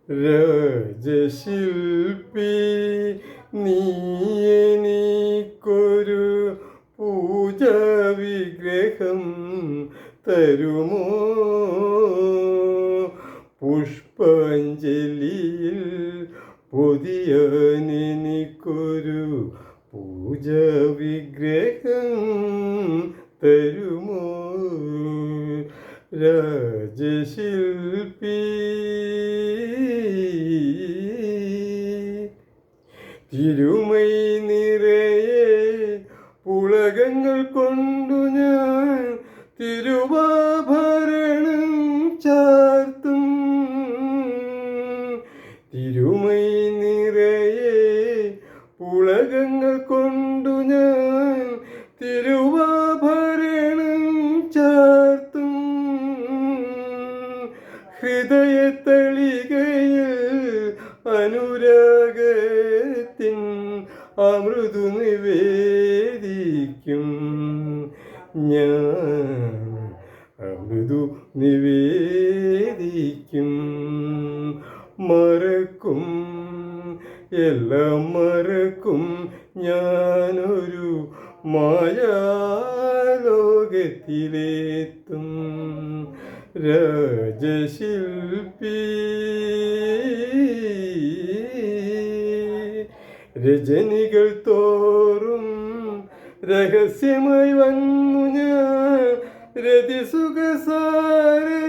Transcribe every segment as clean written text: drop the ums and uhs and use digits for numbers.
രാജശില്പി നീ എനിക്കൊരു പൂജാവിഗ്രഹം തരുമോ? പുഷ്പാഞ്ജലിയിൽ പൊതിയാനെനിക്കൊരു പൂജാവിഗ്രഹം തരുമോ? രാജശില്പി തിരുമൈ നിറയെ പുളകങ്ങൾ കൊണ്ടു ഞാൻ തിരുവാഭരണം ചാർത്തും. തിരുമൈ നിറയെ പുളകങ്ങൾ കൊണ്ടു ഞാൻ തിരുവാഭരണം ചാർത്തും. ഹൃദയത്തളികയിൽ അനുരാഗത്തിൻ അമൃതു നിവേദിക്കും ഞാൻ, അമൃതു നിവേദിക്കും. മറക്കും, എല്ലാം മറക്കും ഞാനൊരു മായാലോകത്തിലെത്തും. രാജശില്പി രജനികൾ തോറും രഹസ്യമായി വന്നു ഞാൻ രതിസുഖസാരെ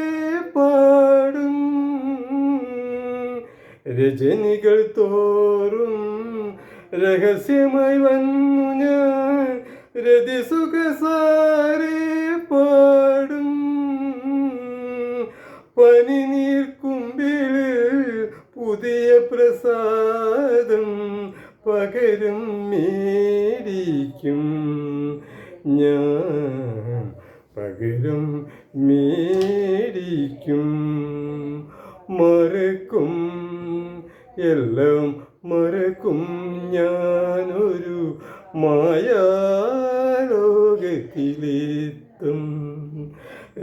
പാടും. രജനികൾ തോറും രഹസ്യമായി വന്നു ഞാൻ രതിസുഖസാരെ പാടും. പനിനീർക്കുമ്പിളിൽ പുതിയ പ്രസാദം പകരം മേടിക്കും ഞാൻ, പകരം മേടിക്കും. മറക്കും, എല്ലാം മറക്കും ഞാനൊരു മായാലോകത്തിലെത്തും.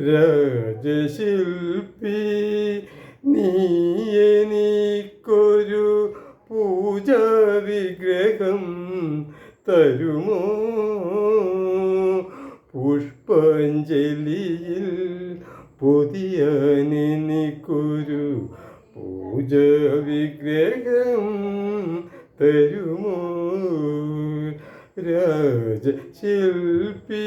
രാജശില്പി നീ എനിക്കൊരു പൂജാവിഗ്രഹം തരുമോ? പുഷ്പാഞ്ജലിയിൽ പൊതിയാനെനിക്കൊരു പൂജാവിഗ്രഹം തരുമോ? രാജശില്പി.